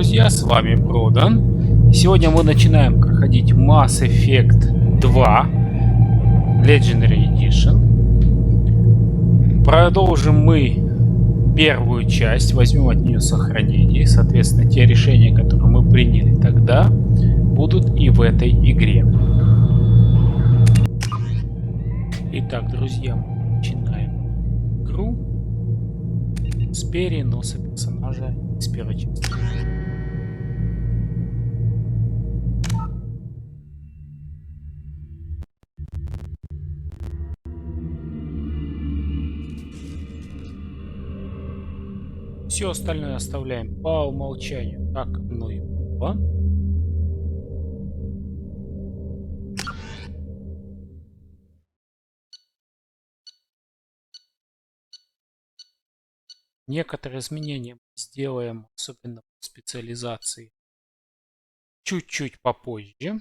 друзья, с вами Продан. Сегодня мы начинаем проходить Mass Effect 2 Legendary Edition. Продолжим мы первую часть, возьмем от нее сохранение. Соответственно, те решения, которые мы приняли тогда, будут и в этой игре. Итак, друзья, мы начинаем игру с переноса персонажа из первой части. Все остальное оставляем по умолчанию, как оно и было. Некоторые изменения мы сделаем, особенно в специализации, чуть-чуть попозже.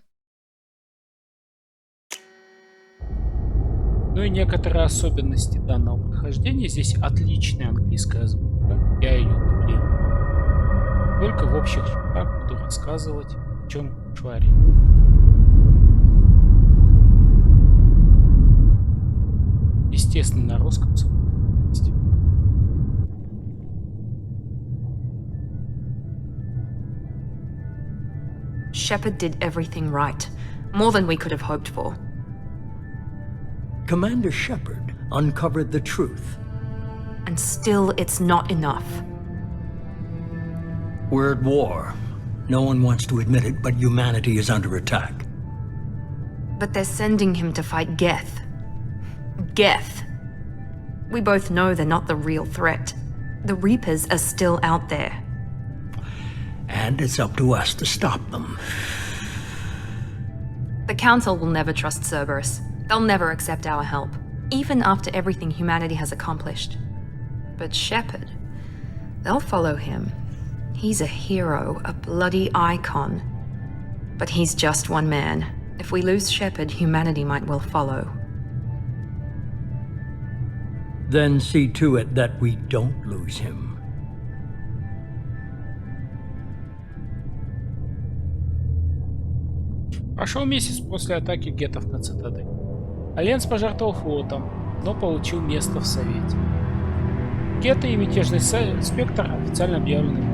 Ну и некоторые особенности данного прохождения. Здесь отличная английская озвучка. Я ее люблю. Только в общих чертах буду рассказывать, о чем шла речь. Естественно, на русском. Shepard did everything right. More than we could have hoped for. Commander Shepard uncovered the truth. And still, it's not enough. We're at war. No one wants to admit it, but humanity is under attack. But they're sending him to fight Geth. Geth. We both know they're not the real threat. The Reapers are still out there. And it's up to us to stop them. The Council will never trust Cerberus. They'll never accept our help, even after everything humanity has accomplished. But Shepard, they'll follow him. He's a hero, a bloody icon. But he's just one man. If we lose Shepard, humanity might well follow. Then see to it that we don't lose him. Прошел месяц после атаки геттов на цитадель. Альянс пожертвовал флотом, но получил место в Совете. Гетты и мятежный спектр официально объявлены войной.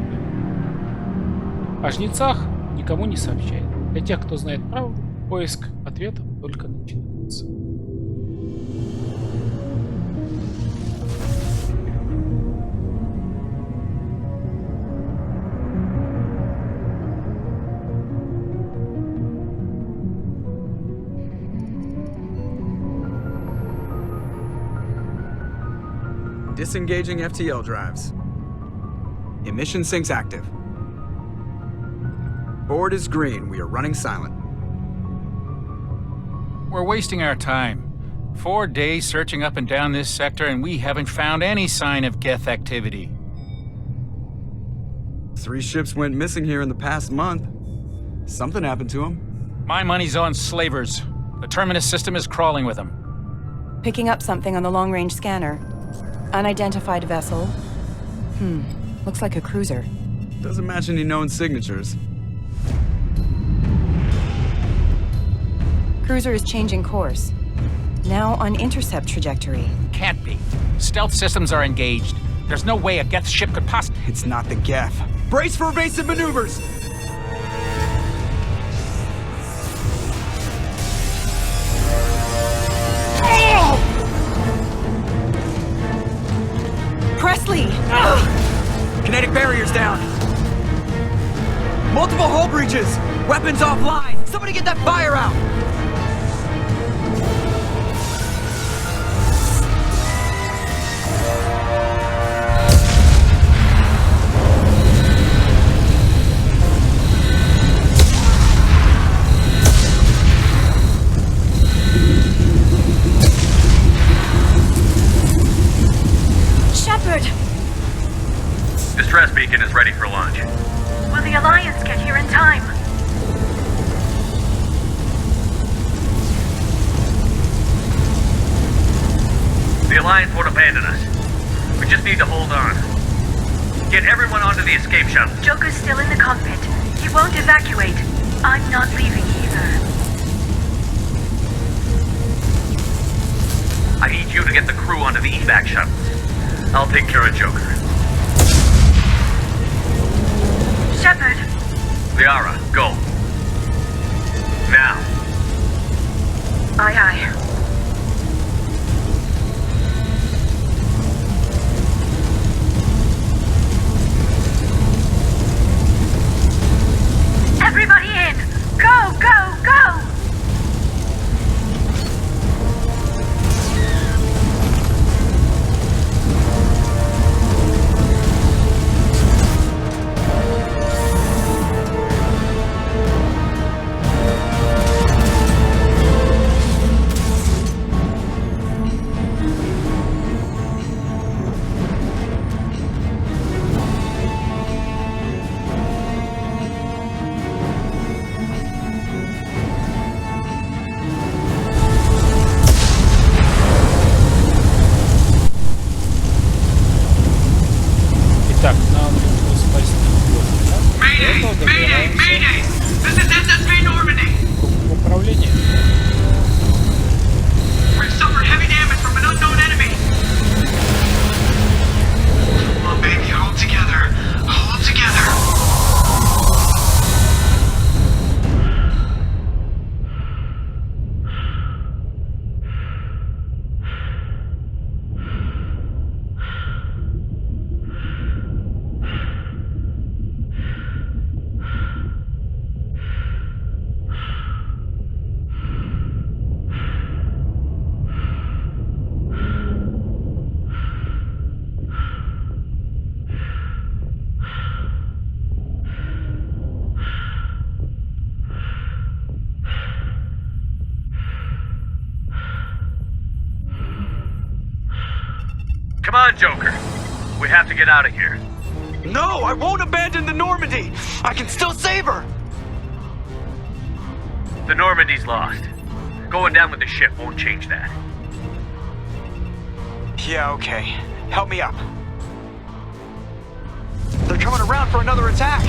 О жнецах никому не сообщает. Для тех, кто знает правду, поиск ответов только начинается. Disengaging FTL drives. Emission sinks active. Board is green. We are running silent. We're wasting our time. 4 days searching up and down this sector, and we haven't found any sign of Geth activity. 3 ships went missing here in the past month. Something happened to them. My money's on slavers. The Terminus system is crawling with them. Picking up something on the long-range scanner. Unidentified vessel. Looks like a cruiser. Doesn't match any known signatures. Cruiser is changing course. Now on intercept trajectory. Can't be. Stealth systems are engaged. There's no way a Geth ship could possibly... It's not the Geth. Brace for evasive maneuvers! Presley! Kinetic barriers down! Multiple hull breaches! Weapons offline! Somebody get that fire out! Distress beacon is ready for launch. Will the Alliance get here in time? The Alliance won't abandon us. We just need to hold on. Get everyone onto the escape shuttle. Joker's still in the cockpit. He won't evacuate. I'm not leaving either. I need you to get the crew onto the evac shuttles. I'll take care of Joker. Shepard. Liara, go. Now. Aye, aye. Everybody in! Go, go, go! Итак, нам нужно спасти его. Mayday! Mayday! Mayday! This is SSV Normandy! Управление. We've suffered heavy damage from an unknown enemy! Come on, baby, hold together! Hold together! Come on, Joker. We have to get out of here. No, I won't abandon the Normandy! I can still save her! The Normandy's lost. Going down with the ship won't change that. Yeah, okay. Help me up. They're coming around for another attack!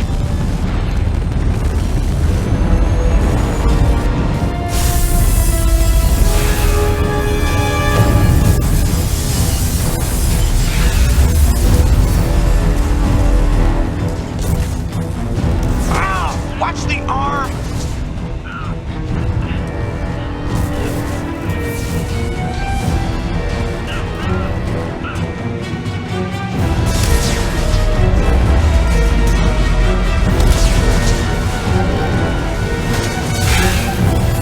Watch the arm!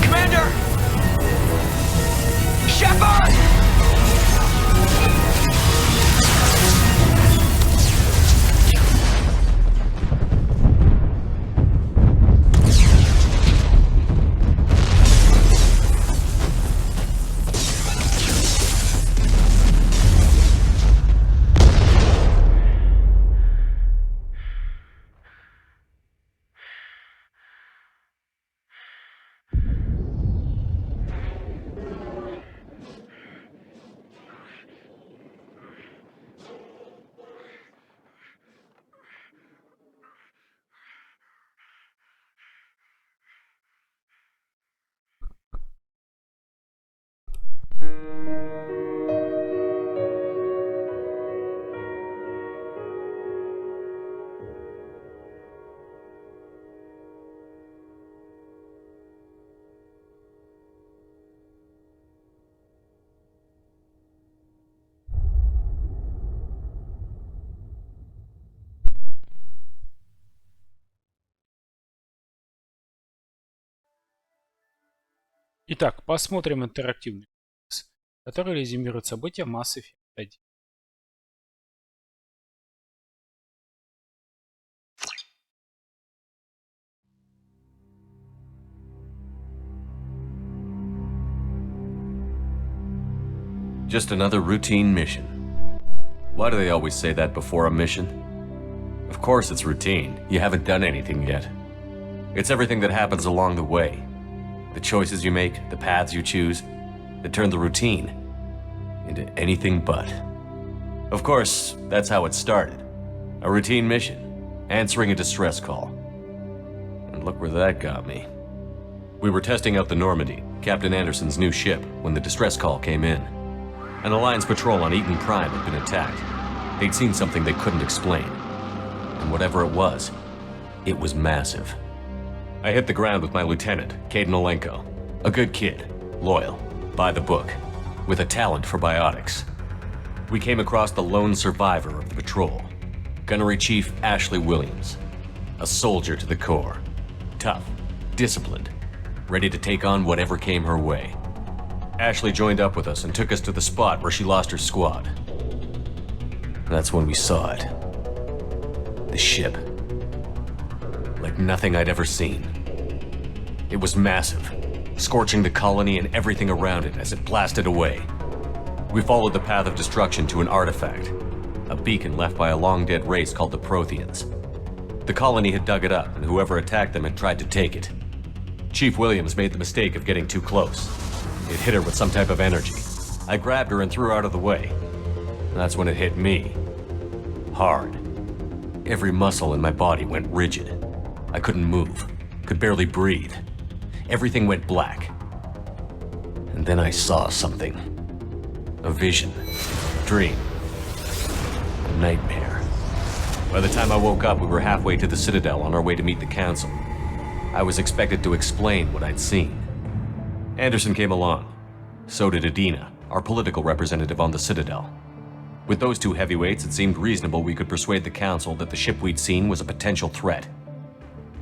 Commander! Shepard! Итак, посмотрим интерактивный комикс, который резюмирует события Mass Effect 1. Just another routine mission. Why do they always say that before a mission? Of course it's routine. You haven't done anything yet. It's everything that happens along the way. The choices you make, the paths you choose, that turn the routine into anything but. Of course, that's how it started. A routine mission, answering a distress call. And look where that got me. We were testing out the Normandy, Captain Anderson's new ship, when the distress call came in. An Alliance patrol on Eden Prime had been attacked. They'd seen something they couldn't explain. And whatever it was massive. I hit the ground with my lieutenant, Caden Olenko. A good kid, loyal, by the book, with a talent for biotics. We came across the lone survivor of the patrol, Gunnery Chief Ashley Williams. A soldier to the core. Tough, disciplined, ready to take on whatever came her way. Ashley joined up with us and took us to the spot where she lost her squad. That's when we saw it. The ship. Like nothing I'd ever seen. It was massive, scorching the colony and everything around it as it blasted away. We followed the path of destruction to an artifact, a beacon left by a long-dead race called the Protheans. The colony had dug it up, and whoever attacked them had tried to take it. Chief Williams made the mistake of getting too close. It hit her with some type of energy. I grabbed her and threw her out of the way. That's when it hit me. Hard. Every muscle in my body went rigid. I couldn't move, could barely breathe. Everything went black. And then I saw something. A vision. A dream. A nightmare. By the time I woke up, we were halfway to the Citadel on our way to meet the Council. I was expected to explain what I'd seen. Anderson came along. So did Adina, our political representative on the Citadel. With those two heavyweights, it seemed reasonable we could persuade the Council that the ship we'd seen was a potential threat,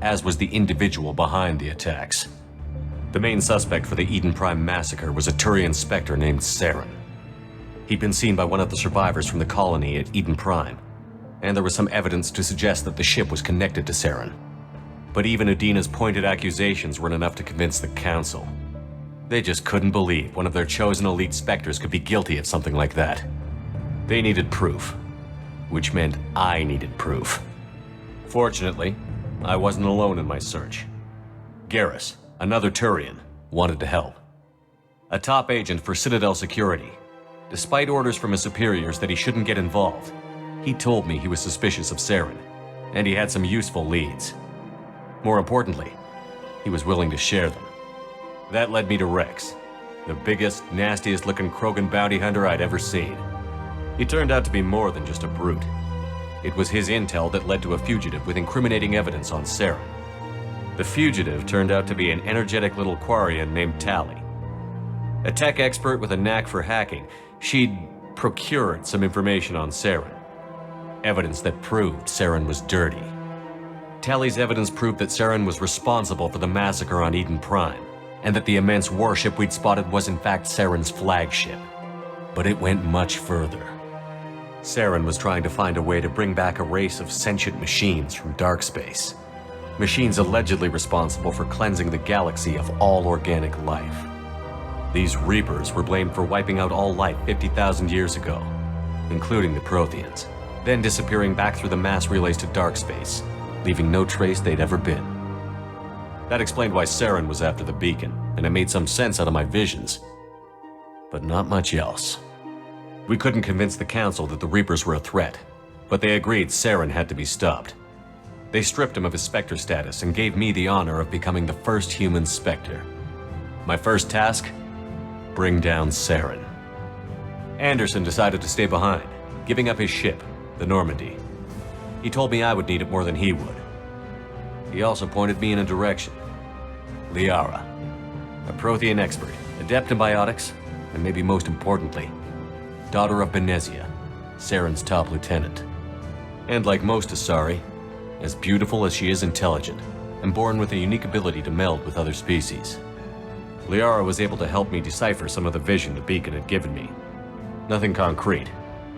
as was the individual behind the attacks. The main suspect for the Eden Prime massacre was a Turian Spectre named Saren. He'd been seen by one of the survivors from the colony at Eden Prime, and there was some evidence to suggest that the ship was connected to Saren. But even Adina's pointed accusations weren't enough to convince the Council. They just couldn't believe one of their chosen elite Spectres could be guilty of something like that. They needed proof, which meant I needed proof. Fortunately, I wasn't alone in my search. Garrus, another Turian, wanted to help. A top agent for Citadel Security. Despite orders from his superiors that he shouldn't get involved, he told me he was suspicious of Saren, and he had some useful leads. More importantly, he was willing to share them. That led me to Rex, the biggest, nastiest-looking Krogan bounty hunter I'd ever seen. He turned out to be more than just a brute. It was his intel that led to a fugitive with incriminating evidence on Saren. The fugitive turned out to be an energetic little Quarian named Tally. A tech expert with a knack for hacking, she'd procured some information on Saren. Evidence that proved Saren was dirty. Tally's evidence proved that Saren was responsible for the massacre on Eden Prime, and that the immense warship we'd spotted was in fact Saren's flagship. But it went much further. Saren was trying to find a way to bring back a race of sentient machines from dark space. Machines allegedly responsible for cleansing the galaxy of all organic life. These Reapers were blamed for wiping out all life 50,000 years ago, including the Protheans, then disappearing back through the mass relays to dark space, leaving no trace they'd ever been. That explained why Saren was after the beacon, and it made some sense out of my visions. But not much else. We couldn't convince the Council that the Reapers were a threat, but they agreed Saren had to be stopped. They stripped him of his Spectre status and gave me the honor of becoming the first human Spectre. My first task? Bring down Saren. Anderson decided to stay behind, giving up his ship, the Normandy. He told me I would need it more than he would. He also pointed me in a direction. Liara, a Prothean expert, adept in biotics, and maybe most importantly, daughter of Benezia, Saren's top lieutenant. And like most Asari, as beautiful as she is intelligent, and born with a unique ability to meld with other species. Liara was able to help me decipher some of the vision the beacon had given me. Nothing concrete,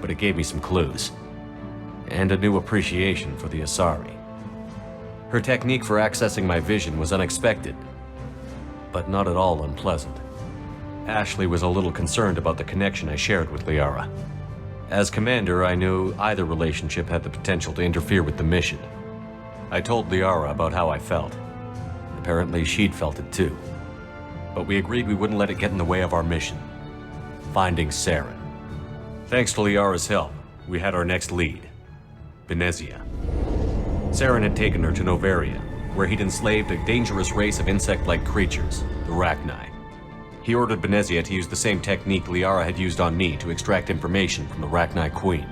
but it gave me some clues. And a new appreciation for the Asari. Her technique for accessing my vision was unexpected, but not at all unpleasant. Ashley was a little concerned about the connection I shared with Liara. As commander, I knew either relationship had the potential to interfere with the mission. I told Liara about how I felt. Apparently, she'd felt it too. But we agreed we wouldn't let it get in the way of our mission. Finding Saren. Thanks to Liara's help, we had our next lead. Venezia. Saren had taken her to Novaria, where he'd enslaved a dangerous race of insect-like creatures, the Rachni. He ordered Venezia to use the same technique Liara had used on me to extract information from the Rachni Queen.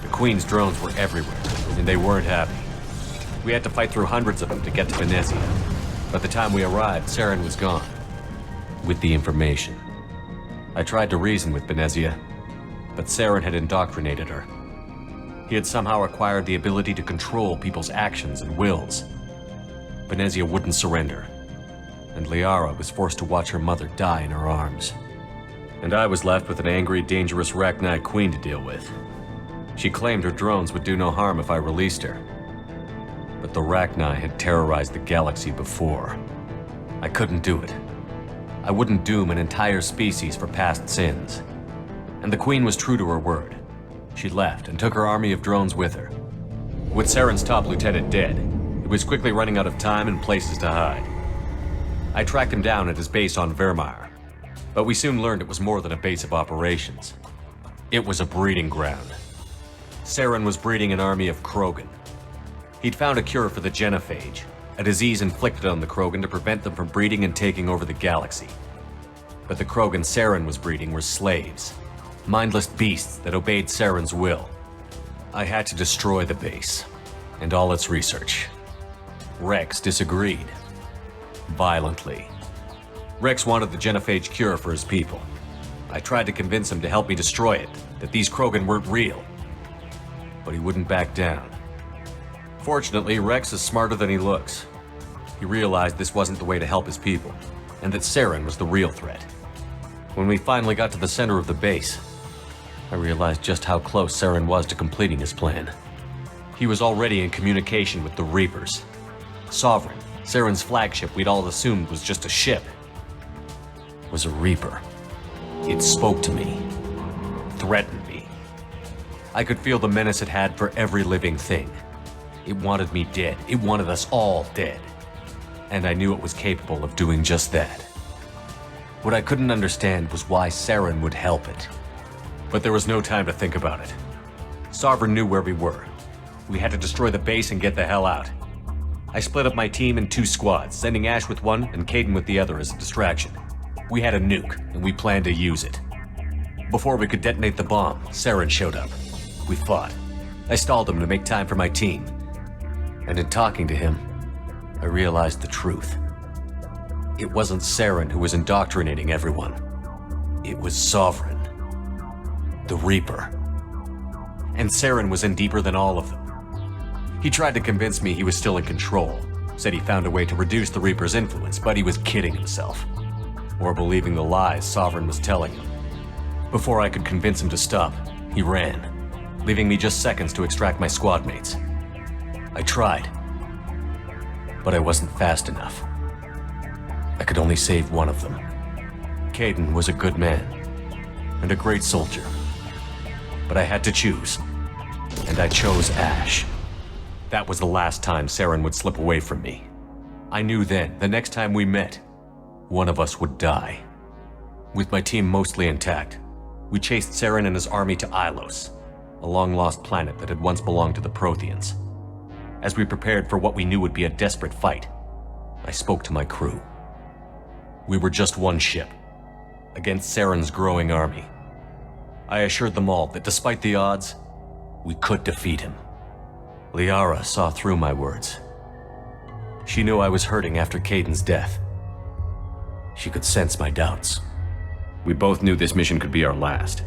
The Queen's drones were everywhere, and they weren't happy. We had to fight through hundreds of them to get to Venezia. By the time we arrived, Saren was gone. With the information. I tried to reason with Venezia, but Saren had indoctrinated her. He had somehow acquired the ability to control people's actions and wills. Venezia wouldn't surrender, and Liara was forced to watch her mother die in her arms. And I was left with an angry, dangerous Rachni Queen to deal with. She claimed her drones would do no harm if I released her. But the Rachni had terrorized the galaxy before. I couldn't do it. I wouldn't doom an entire species for past sins. And the Queen was true to her word. She left and took her army of drones with her. With Saren's top lieutenant dead, it was quickly running out of time and places to hide. I tracked him down at his base on Vermeer, but we soon learned it was more than a base of operations. It was a breeding ground. Saren was breeding an army of Krogan. He'd found a cure for the genophage, a disease inflicted on the Krogan to prevent them from breeding and taking over the galaxy. But the Krogan Saren was breeding were slaves, mindless beasts that obeyed Saren's will. I had to destroy the base, and all its research. Rex disagreed. Violently. Rex wanted the genophage cure for his people. I tried to convince him to help me destroy it, that these Krogan weren't real. But he wouldn't back down. Fortunately, Rex is smarter than he looks. He realized this wasn't the way to help his people, and that Saren was the real threat. When we finally got to the center of the base, I realized just how close Saren was to completing his plan. He was already in communication with the Reapers. Sovereign, Saren's flagship we'd all assumed was just a ship, was a Reaper. It spoke to me, threatened me. I could feel the menace it had for every living thing. It wanted me dead. It wanted us all dead. And I knew it was capable of doing just that. What I couldn't understand was why Saren would help it. But there was no time to think about it. Sovereign knew where we were. We had to destroy the base and get the hell out. I split up my team in 2 squads, sending Ash with one and Caden with the other as a distraction. We had a nuke, and we planned to use it. Before we could detonate the bomb, Saren showed up. We fought. I stalled him to make time for my team. And in talking to him, I realized the truth. It wasn't Saren who was indoctrinating everyone. It was Sovereign. The Reaper. And Saren was in deeper than all of them. He tried to convince me he was still in control, said he found a way to reduce the Reaper's influence, but he was kidding himself. Or believing the lies Sovereign was telling him. Before I could convince him to stop, he ran, leaving me just seconds to extract my squad mates. I tried, but I wasn't fast enough. I could only save one of them. Caden was a good man, and a great soldier. But I had to choose, and I chose Ash. That was the last time Saren would slip away from me. I knew then, the next time we met, one of us would die. With my team mostly intact, we chased Saren and his army to Ilos, a long-lost planet that had once belonged to the Protheans. As we prepared for what we knew would be a desperate fight, I spoke to my crew. We were just one ship, against Saren's growing army. I assured them all that despite the odds, we could defeat him. Liara saw through my words. She knew I was hurting after Caden's death. She could sense my doubts. We both knew this mission could be our last.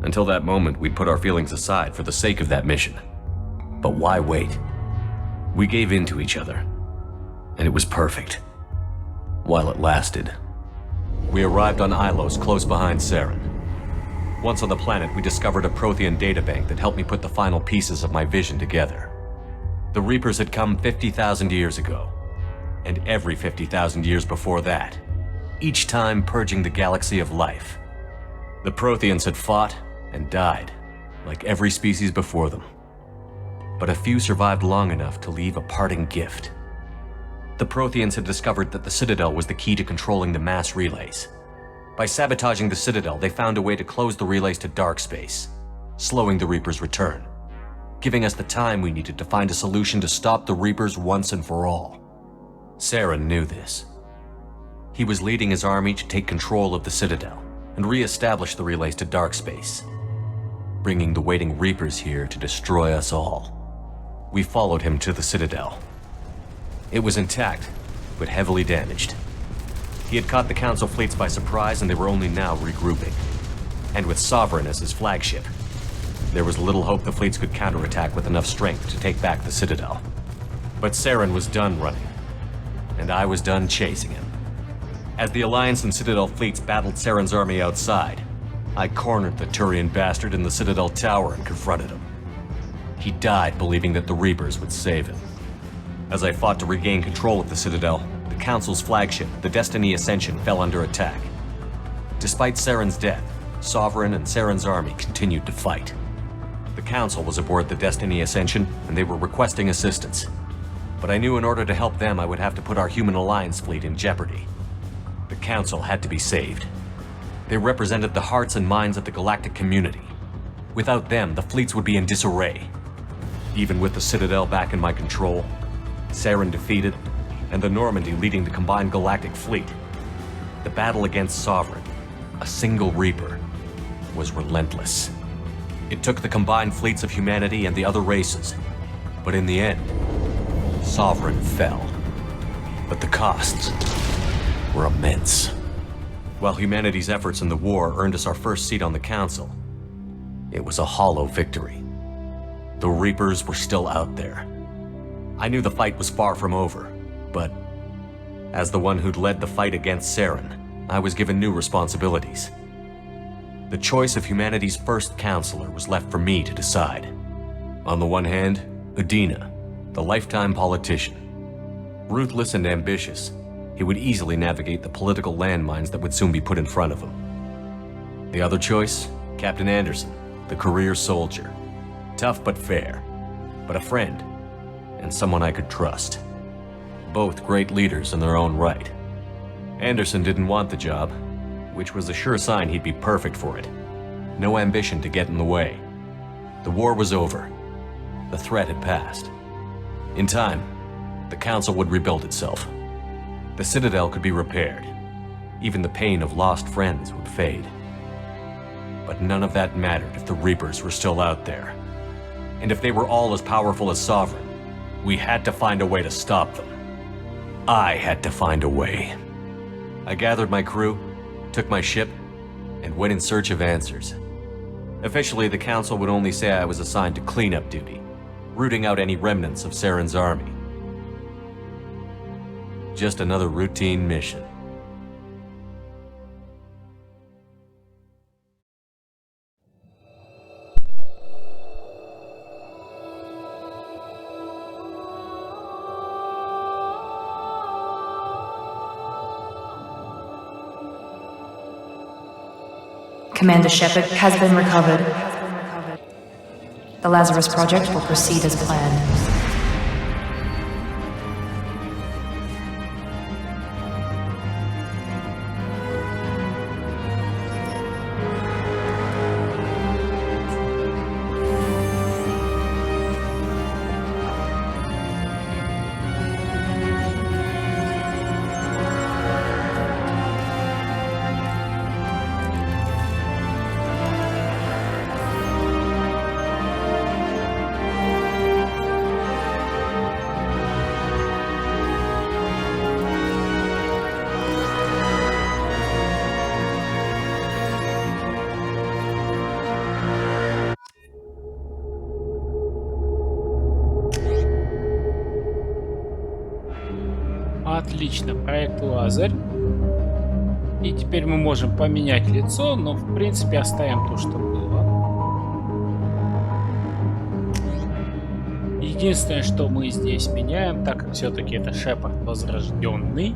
Until that moment, we'd put our feelings aside for the sake of that mission. But why wait? We gave in to each other, and it was perfect. While it lasted. We arrived on Ilos, close behind Saren. Once on the planet, we discovered a Prothean databank that helped me put the final pieces of my vision together. The Reapers had come 50,000 years ago, and every 50,000 years before that, each time purging the galaxy of life. The Protheans had fought and died, like every species before them. But a few survived long enough to leave a parting gift. The Protheans had discovered that the Citadel was the key to controlling the mass relays. By sabotaging the Citadel, they found a way to close the relays to dark space, slowing the Reaper's return. giving us the time we needed to find a solution to stop the Reapers once and for all. Saren knew this. He was leading his army to take control of the Citadel and re-establish the relays to Darkspace, bringing the waiting Reapers here to destroy us all. We followed him to the Citadel. It was intact, but heavily damaged. He had caught the Council fleets by surprise, and they were only now regrouping. And with Sovereign as his flagship, there was little hope the fleets could counterattack with enough strength to take back the Citadel. But Saren was done running, and I was done chasing him. As the Alliance and Citadel fleets battled Saren's army outside, I cornered the Turian bastard in the Citadel tower and confronted him. He died believing that the Reapers would save him. As I fought to regain control of the Citadel, the Council's flagship, the Destiny Ascension, fell under attack. Despite Saren's death, Sovereign and Saren's army continued to fight. The Council was aboard the Destiny Ascension, and they were requesting assistance. But I knew in order to help them, I would have to put our Human Alliance fleet in jeopardy. The Council had to be saved. They represented the hearts and minds of the galactic community. Without them, the fleets would be in disarray. Even with the Citadel back in my control, Saren defeated, and the Normandy leading the combined galactic fleet, the battle against Sovereign, a single Reaper, was relentless. It took the combined fleets of humanity and the other races, but in the end, Sovereign fell. But the costs were immense. While humanity's efforts in the war earned us our first seat on the Council, it was a hollow victory. The Reapers were still out there. I knew the fight was far from over, but as the one who'd led the fight against Saren, I was given new responsibilities. The choice of humanity's first counselor was left for me to decide. On the one hand, Udina, the lifetime politician. Ruthless and ambitious, he would easily navigate the political landmines that would soon be put in front of him. The other choice, Captain Anderson, the career soldier. Tough but fair, but a friend, and someone I could trust. Both great leaders in their own right. Anderson didn't want the job, which was a sure sign he'd be perfect for it. No ambition to get in the way. The war was over. The threat had passed. In time, the Council would rebuild itself. The Citadel could be repaired. Even the pain of lost friends would fade. But none of that mattered if the Reapers were still out there. And if they were all as powerful as Sovereign, we had to find a way to stop them. I had to find a way. I gathered my crew, took my ship, and went in search of answers. Officially, the Council would only say I was assigned to cleanup duty, rooting out any remnants of Saren's army. Just another routine mission. Commander Shepard has been recovered. The Lazarus Project will proceed as planned. Отлично, проект Лазарь. И теперь мы можем поменять лицо, но в принципе оставим то, что было. Единственное, что мы здесь меняем, так как все-таки это Шепард возрожденный,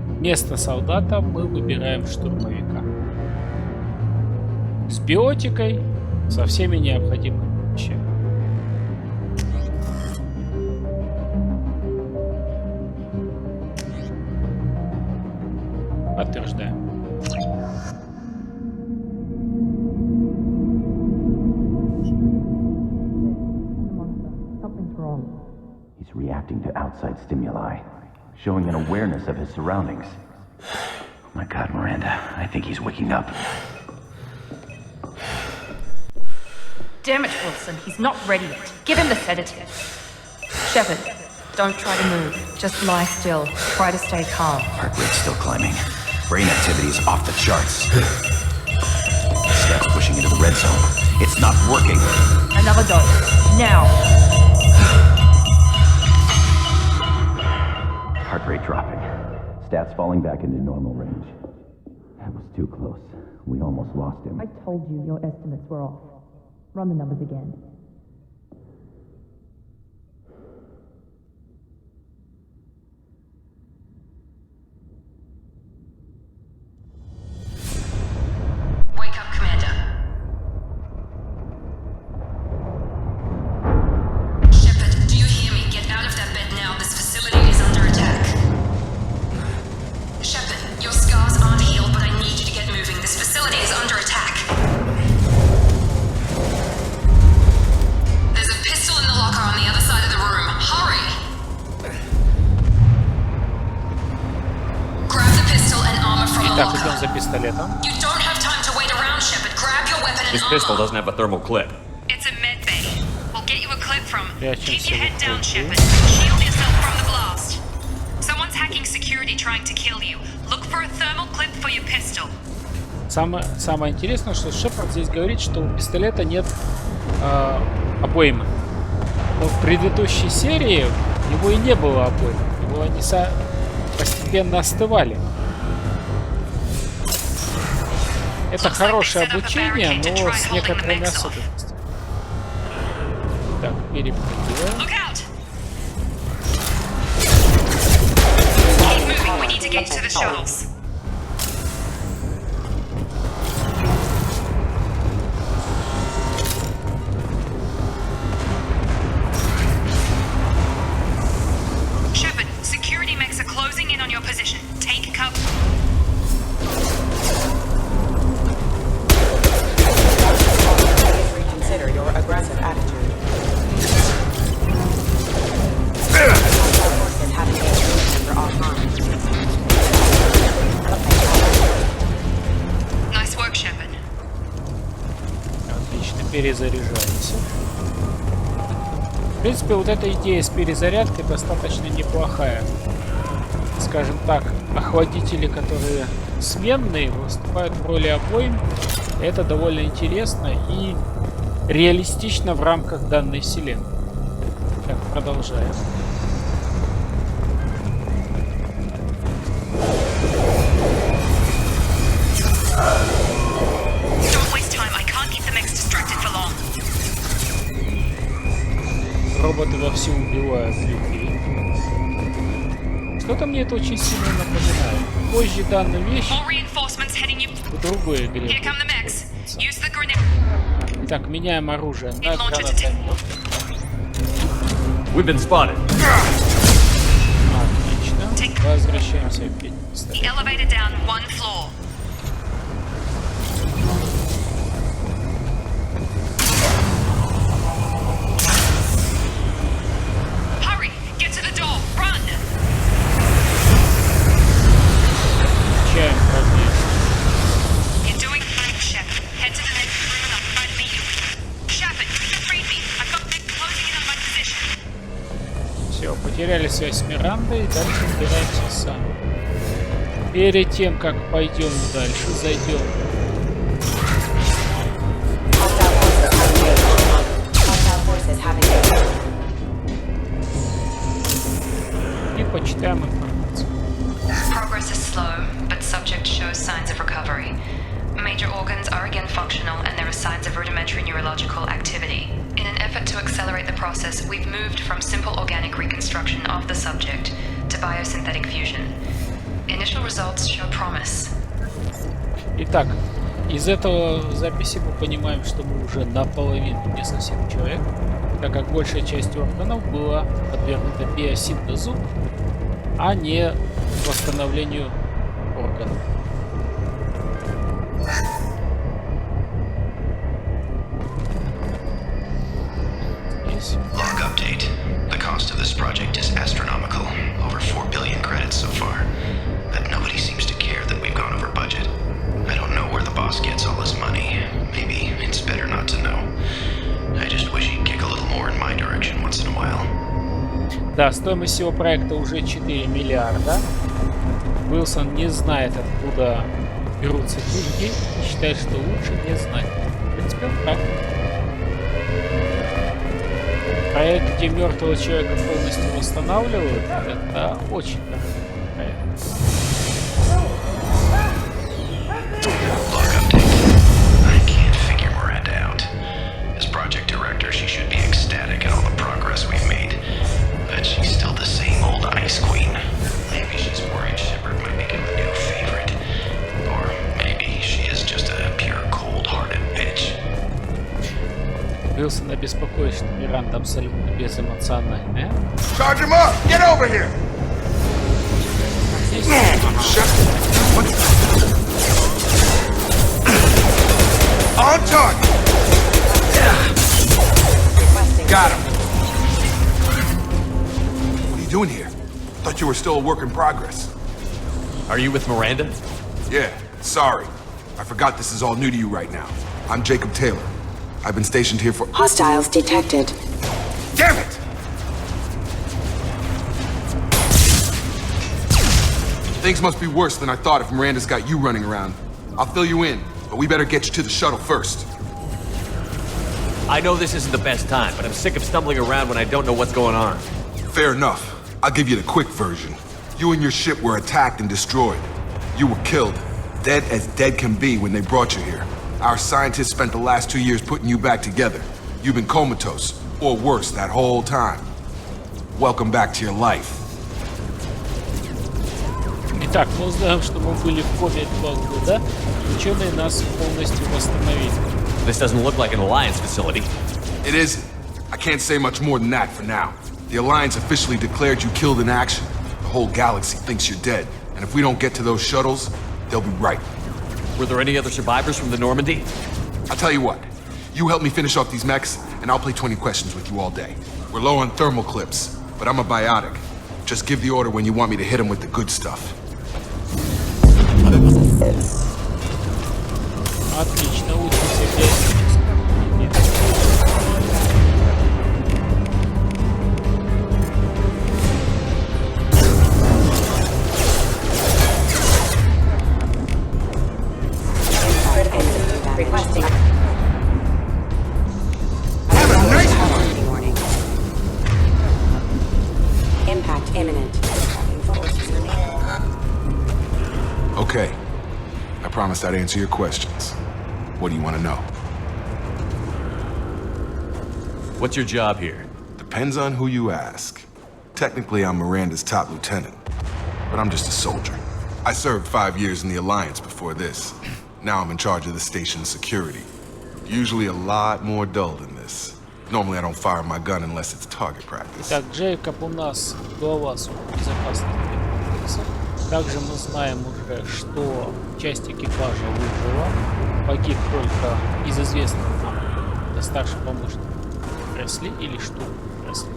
вместо солдата мы выбираем штурмовика. С биотикой, со всеми необходимыми вещами. Подтверждаем. wrong? He's reacting to outside stimuli, showing an awareness of his surroundings. Oh my God, Miranda, I think he's waking up. Damn it, Wilson, he's not ready yet. Give him the sedative. Shepard, don't try to move. Just lie still. Try to stay calm. Heart rate's still climbing. Brain activity's off the charts. Steps pushing into the red zone. It's not working. Another dose. Now. Heart rate dropping. Stats falling back into normal range. That was too close. We almost lost him. I told you your estimates were off. Run the numbers again. Wake up, Commander. Shepard, do you hear me? Get out of that bed now. This facility is under attack. Shepard, your scars aren't healed, but I need you to get moving. This facility is under attack. There's a pistol in the locker on the other side of the room. Hurry! Grab the pistol and armor from the Итак, locker. идем за пистолетом. You don't have time to wait around, Shepard. Grab your weapon and This pistol doesn't have a thermal clip. It's a med bay. We'll get you a clip from. Прячемся Keep your head в down, уголку. Shepard. Shield yourself from the blast. Someone's hacking security trying to kill you. Look for a thermal clip for your pistol. Самое интересное, что Шепард здесь говорит, что у пистолета нет обоймы. Но в предыдущей серии у него и не было обоймы. Его они постепенно остывали. Это хорошее обучение, но с некоторыми особенностями. Так, перепрыгиваем. Look out! Keep moving. We need to get to the shuttles. Shepard, security mechs are closing in on your position. Take cover. Reconsider your aggressive attitude. Nice work, Shepard. Отлично, перезаряжаемся. В принципе, вот эта идея с перезарядкой достаточно неплохая. Скажем так, охладители, которые сменные, выступают в роли обоим. Это довольно интересно и реалистично в рамках данной вселенной. Так, продолжаем. Don't waste time. I can't keep the mechs distracted for long. Роботы вовсю убивают людей. Что-то мне это очень сильно напоминает. Позже данную вещь More reinforcements heading you. в другой игре. Here come the mechs. Use the grenade. Итак, меняем оружие на Need launcher гранатомет. We've been spotted. Отлично. Возвращаемся в The пистолет. elevator down one floor. Hurry! Get to the door. Run! Включаем пробел. You're doing fine, Shepard. Head to the next room and I'll try to meet you. Shepard, read me. I've got mechs closing in on my position. Все, потеряли связь с Мирандой и дальше убираемся сами. Перед тем, как пойдем дальше, зайдем. И почитаем информацию. Progress is slow, but subject shows signs of recovery. Major organs are again functional and there are signs of rudimentary neurological activity. In an effort to accelerate the process, we've moved from simple organic reconstruction of the subject to biosynthetic fusion. Initial results show promise. Итак, из этого записи мы понимаем, что мы уже наполовину не совсем человек, так как большая часть органов была подвергнута биосинтезу, а не восстановлению органов. Log update. this project is astronomical. Over 4 billion credits so far. But nobody seems to care that we've gone over budget. I don't know where the boss gets all his money. Maybe it's better not to know. I just wish he'd kick a little more in my direction once in a while. Да, стоимость всего проекта уже 4 миллиарда. Уилсон не знает, откуда берутся деньги, и считает, что лучше не знать. В принципе, он прав. Проект, где мертвого человека полностью восстанавливают, это очень дорогой проект. Log update. I can't figure Miranda out. As project director, she should be ecstatic at all the progress we've made. But she's still the same old ice queen. Maybe she's worried Shepard might become a new favorite. Or maybe she is just a pure cold-hearted bitch. Уилсон обеспокоен, что Миранда абсолютно безэмоциональная. Charge him up! Get over here! On target! Got him. What are you doing here? Thought you were still a work in progress. Are you with Miranda? Yeah, sorry. I forgot this is all new to you right now. I'm Jacob Taylor. I've been stationed here for— Hostiles detected. Damn it! Things must be worse than I thought if Miranda's got you running around. I'll fill you in, but we better get you to the shuttle first. I know this isn't the best time, but I'm sick of stumbling around when I don't know what's going on. Fair enough. I'll give you the quick version. You and your ship were attacked and destroyed. You were killed, dead as dead can be when they brought you here. Our scientists spent the last 2 years putting you back together. You've been comatose, or worse, that whole time. Welcome back to your life. Итак, мы узнаем, что мы были в коме 2 года. Ученые нас полностью восстановили. This doesn't look like an Alliance facility. It isn't. I can't say much more than that for now. The Alliance officially declared you killed in action. The whole galaxy thinks you're dead. And if we don't get to those shuttles, they'll be right. Were there any other survivors from the Normandy? I'll tell you what. You help me finish off these mechs, and I'll play 20 questions with you all day. We're low on thermal clips, but I'm a biotic. Just give the order when you want me to hit them with the good stuff. Отлично, учимся биологически. Impact imminent. Okay. I promised I'd answer your questions. What do you want to know? What's your job here? Depends on who you ask. Technically, I'm Miranda's top lieutenant, but I'm just a soldier. I served 5 years in the Alliance before this. Now I'm in charge of the station's security. Usually a lot more dull than this. Normally I don't fire my gun unless it's target practice. Так, Джейкоб у нас глава безопасности комплекса. Также мы знаем уже, что часть экипажа выжила. Погиб только из известного нам. Это старший помощник Пресли или что? Пресли.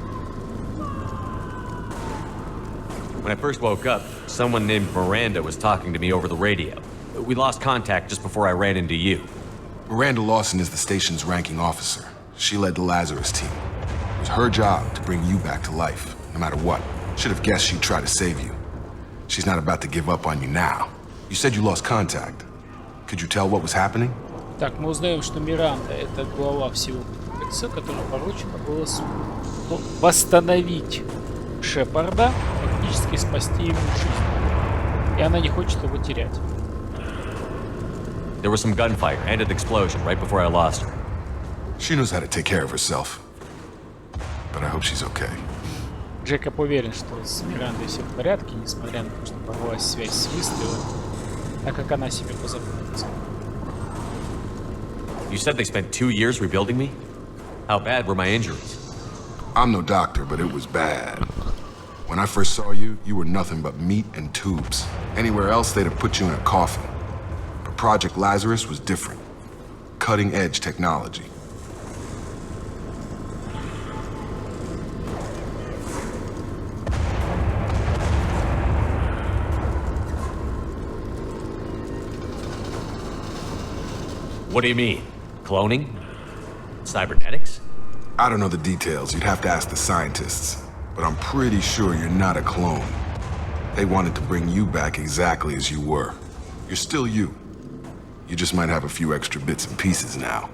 When I first woke up, someone named Miranda was talking to me over the radio. We lost contact just before I ran into you. Miranda Lawson is the station's ranking officer. She led the Lazarus team. It was her job to bring you back to life, no matter what. Should have guessed she'd try to save you. She's not about to give up on you now. You said you lost contact. Could you tell what was happening? Так, мы узнаем, что Миранда — это глава всего комплекса, которому поручено было восстановить Шепарда, фактически спасти ему жизнь. И она не хочет его терять. There was some gunfire and an explosion right before I lost her. She knows how to take care of herself. But I hope she's okay. Джейкоб уверен, что с Мирандой все в порядке, несмотря на то, что порвалась связь с выстрелом, так как она себе позаботится. You said they spent 2 years rebuilding me? How bad were my injuries? I'm no doctor, but it was bad. When I first saw you, you were nothing but meat and tubes. Anywhere else, they'd have put you in a coffin. But Project Lazarus was different. Cutting-edge technology. What do you mean? Cloning? Cybernetics? I don't know the details. You'd have to ask the scientists. But I'm pretty sure you're not a clone. They wanted to bring you back exactly as you were. You're still you. You just might have a few extra bits and pieces now.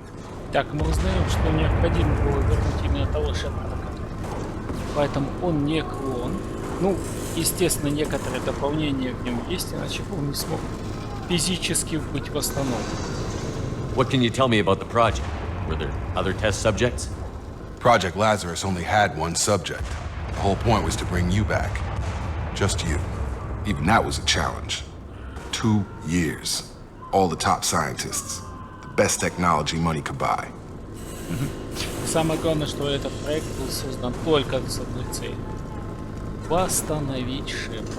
Так, мы узнаем, что необходимо было вернуть именно того Шепарда. Поэтому он не клон. Ну, естественно, некоторые дополнения в нем есть, иначе бы он не смог физически быть восстановлен. What can you tell me about the project? Were there other test subjects? Project Lazarus only had one subject. The whole point was to bring you back. Just you. Even that was a challenge. 2 years. All the top scientists. The best technology money could buy. Самое главное, что этот проект был создан только с одной целью. Восстановить Шепарда.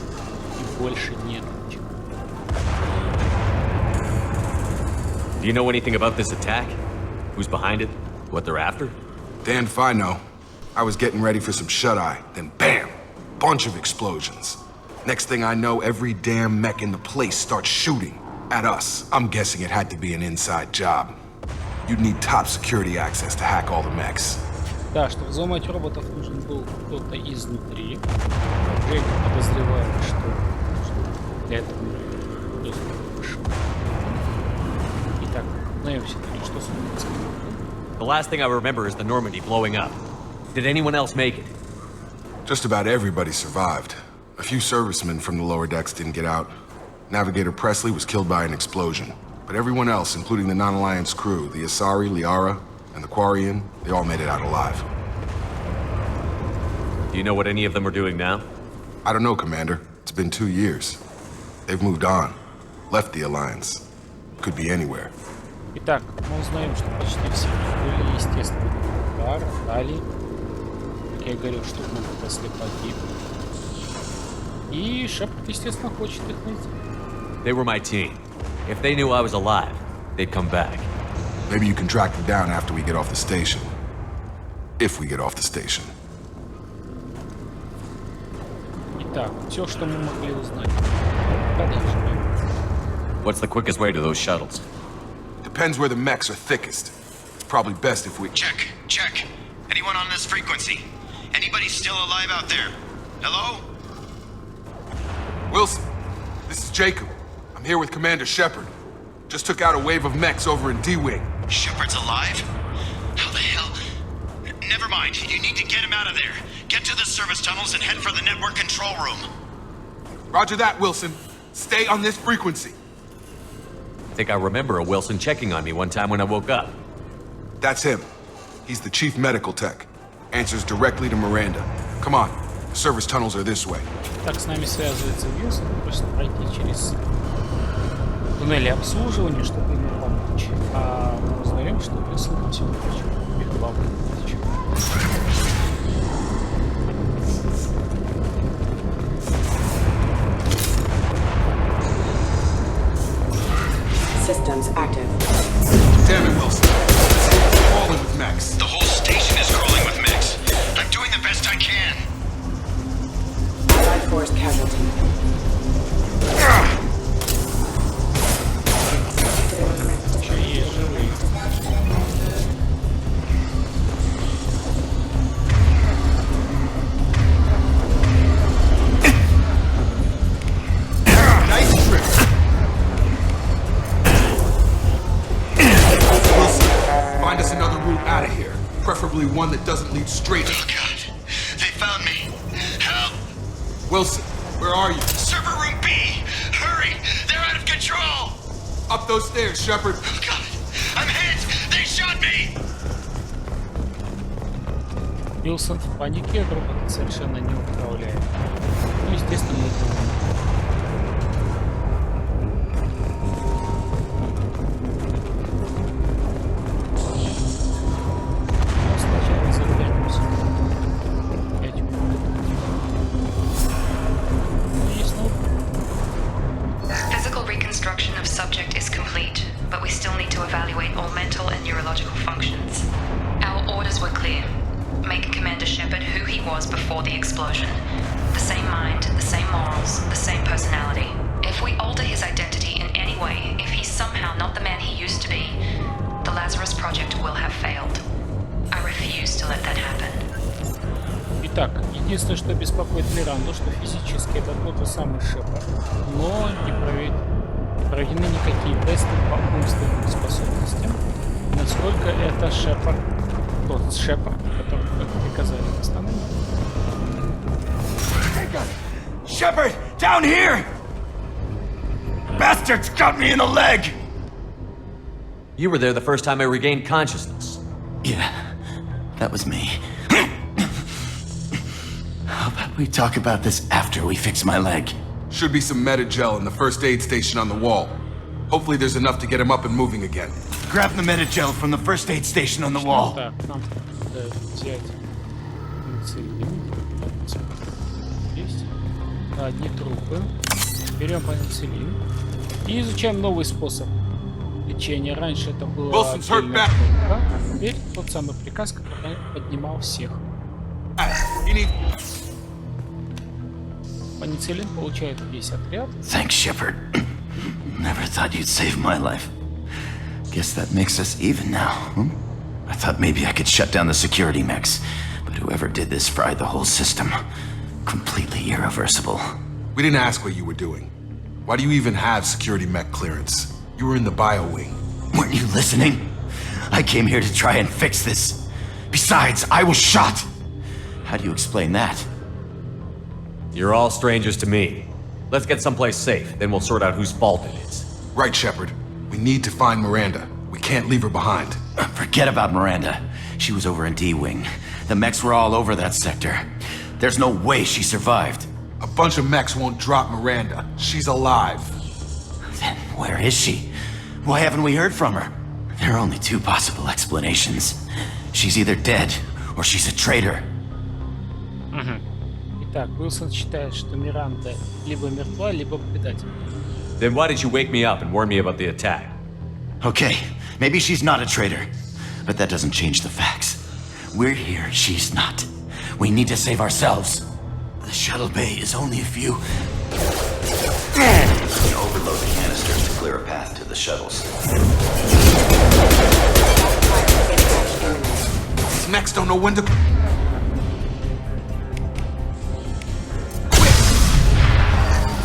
И больше нет ничего. Do you know anything about this attack? Who's behind it? What they're after? Dan if I know. I was getting ready for some shut-eye, then bam! Bunch of explosions. Next thing I know, every damn mech in the place starts shooting at us. I'm guessing it had to be an inside job. You'd need top security access to hack all the mechs. Да, чтобы взломать роботов, нужен был кто-то изнутри. Джейкоб подозревает, что для этого доступ вышел. Итак, узнаем все-таки, что с ним происходит. The last thing I remember is the Normandy blowing up. Did anyone else make it? Just about everybody survived. A few servicemen from the lower decks didn't get out. Navigator Presley was killed by an explosion. But everyone else, including the non-Alliance crew, the Asari, Liara, and the Quarian, they all made it out alive. Do you know what any of them are doing now? I don't know, Commander. It's been 2 years. They've moved on. Left the Alliance. Could be anywhere. Итак, мы узнаем, что почти все были, естественно, удар, дали. Как я говорил, что мы после погиб. И Шепард, естественно, хочет их найти. They were my team. If they knew I was alive, they'd come back. Maybe you can track them down after we get off the station. If we get off the station. Итак, все, что мы могли узнать. Продолжим. What's the quickest way to those shuttles? Depends where the mechs are thickest. It's probably best if we... Check. Anyone on this frequency? Anybody still alive out there? Hello? Wilson, this is Jacob. I'm here with Commander Shepard. Just took out a wave of mechs over in D-Wing. Shepard's alive? How the hell? Never mind. You need to get him out of there. Get to the service tunnels and head for the network control room. Roger that, Wilson. Stay on this frequency. I think I remember a Wilson checking on me one time when I woke up. That's him. He's the chief medical tech. Answers directly to Miranda. Come on. The service tunnels are this way. Так, с нами связывается Вилсон, просто пройти через туннели обслуживания, чтобы ему помочь. А мы узнаем, что Вилсон все их главный. Systems active. Damn it, Wilson. It's crawling with mechs. The whole station is crawling with mechs. I'm doing the best I can. Allied force casualty. Nice trick. Wilson, find us another route out of here. Preferably one that doesn't lead straight. Oh God, they found me. Help! Wilson, where are you? Server room B! Hurry! They're out of control! Up those stairs, Shepard. Oh God, I'm hit! They shot me! Вилсон в панике, робот совершенно не управляет. Ну, естественно, мы это сначала завернемся. 5 минут. Ну, есть Physical reconstruction of subject is complete, but we still need to evaluate all mental and neurological functions. Our orders were clear. Make Commander Shepard who he was before the explosion. The same mind, the same morals, the same personality. If If we alter his identity in any way, if he's somehow not the man he used to be, the Lazarus Project will have failed. I refuse to let that happen. Итак, единственное, что беспокоит Миранду, что физически это тот же самый Шепард, но не проведены никакие тесты по умственным способностям. Насколько это Шепард, тот Шепард, который, как приказали, остановить. Shepard, down here! Bastards got me in the leg! You were there the first time I regained consciousness. Yeah, that was me. How about we talk about this after we fix my leg? Should be some meta-gel in the first aid station on the wall. Hopefully there's enough to get him up and moving again. Grab the meta-gel from the first aid station on the wall. Так, нам надо взять пенициллин. Есть. Одни трупы. Берем пенициллин. И изучаем новый способ лечения. Раньше это было отдельная кнопка, а теперь тот самый приказ, который поднимал всех. Пенициллин получает весь отряд. Thanks, Shepard. Never thought you'd save my life. Guess that makes us even now. I thought maybe I could shut down the security mechs, but whoever did this fried the whole system. Completely irreversible. We didn't ask what you were doing. Why do you even have security mech clearance? You were in the bio wing. Weren't you listening? I came here to try and fix this. Besides, I was shot. How do you explain that? You're all strangers to me. Let's get someplace safe, then we'll sort out whose fault it is. Right, Shepard. We need to find Miranda. We can't leave her behind. Forget about Miranda. She was over in D-Wing. The mechs were all over that sector. There's no way she survived. A bunch of mechs won't drop Miranda. She's alive. Then where is she? Why haven't we heard from her? There are only two possible explanations. She's either dead, or she's a traitor. Итак, Уилсон считает, что Миранда либо мертва, либо предатель. Then why did you wake me up and warn me about the attack? Okay, maybe she's not a traitor, but that doesn't change the facts. We're here, she's not. We need to save ourselves. The shuttle bay is only a few... Overload the canisters to clear a path to the shuttles. These mechs don't know when to...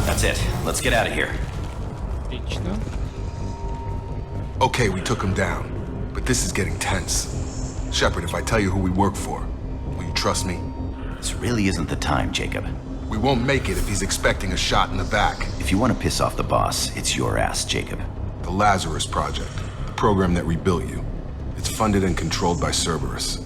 That's it. Let's get out of here. Отлично. Okay, we took him down, but this is getting tense. Shepard, if I tell you who we work for, will you trust me? This really isn't the time, Jacob. We won't make it if he's expecting a shot in the back. If you want to piss off the boss, it's your ass, Jacob. The Lazarus Project, the program that rebuilt you. It's funded and controlled by Cerberus.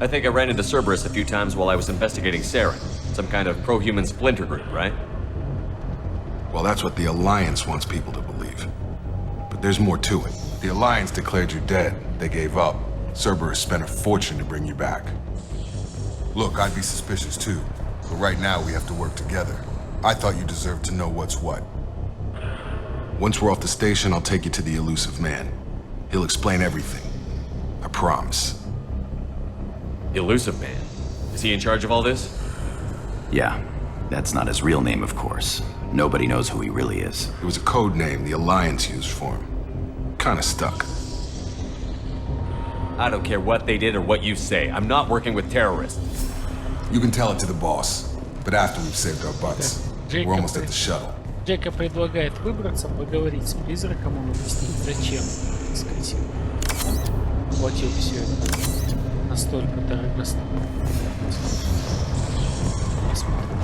I think I ran into Cerberus a few times while I was investigating Sarah. Some kind of pro-human splinter group, right? Well, that's what the Alliance wants people to believe. But there's more to it. The Alliance declared you dead. They gave up. Cerberus spent a fortune to bring you back. Look, I'd be suspicious too. But right now we have to work together. I thought you deserved to know what's what. Once we're off the station, I'll take you to the elusive man. He'll explain everything. I promise. Elusive man? Is he in charge of all this? Yeah, that's not his real name, of course. Nobody knows who he really is. It was a code name the Alliance used for him. Kinda stuck. I don't care what they did or what you say. I'm not working with terrorists. You can tell it to the boss, but after we've saved our butts. We're almost at the shuttle. Джейкоб предлагает выбраться, поговорить с Призраком, он объяснит, зачем, так сказать, платил все это настолько дорогостоящее. Посмотрим.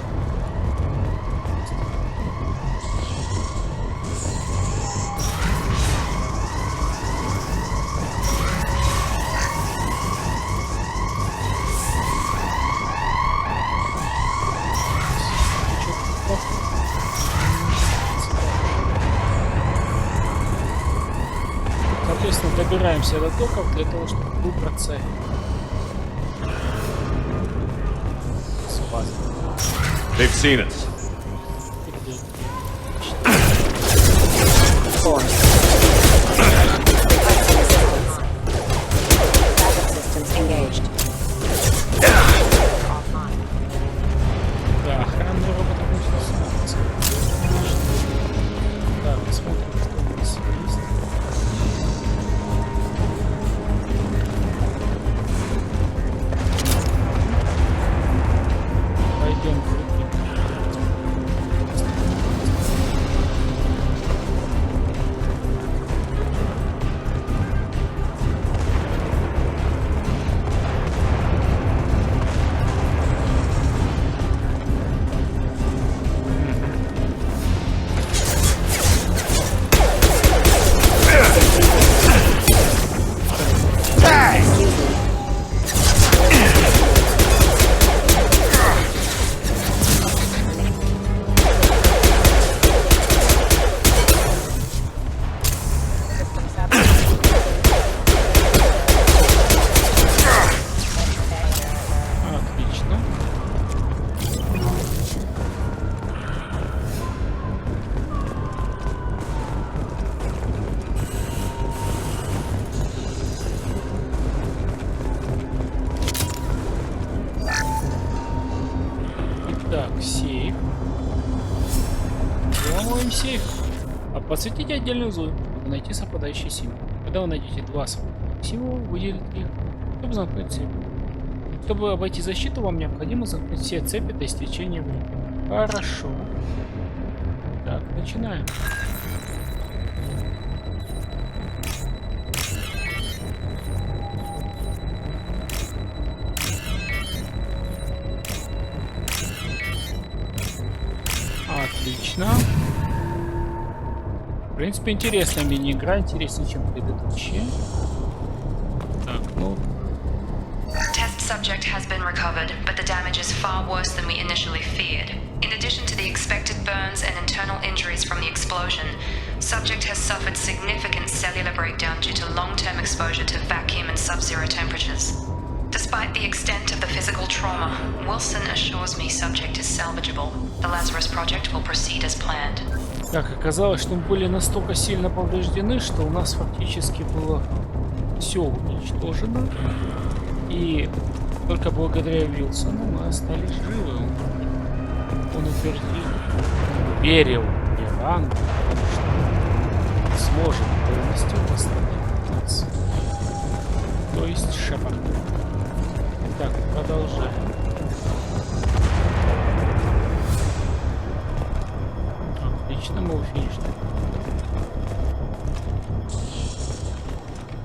Соответственно, добираемся до доков для того, чтобы выбраться с базы. They've seen us. Да, охранный робот Откроем сейф. Подсветите отдельную зону, чтобы найти совпадающие символы. Когда вы найдете два совпадающих символа, выделите их, чтобы замкнуть цепь. Чтобы обойти защиту, вам необходимо замкнуть все цепи до истечения времени. Хорошо. Так, начинаем. Отлично. В принципе, интересная мини-игра, интереснее, чем предыдущие. Так, ну. Test subject has been recovered, but the damage is far worse than we initially feared. In addition to the expected burns and internal injuries from the explosion, subject has suffered significant cellular breakdown due to long-term exposure to vacuum and sub-zero temperatures. Despite the extent of the physical trauma, Wilson assures me subject is salvageable. The Lazarus project will proceed as planned. Так, оказалось, что мы были настолько сильно повреждены, что у нас фактически было все уничтожено. И только благодаря Уилсону мы остались живы. Он верил Миранду, что сможет полностью восстановить нас. То есть Шепард. Так, продолжаем. Отлично, мы финишем.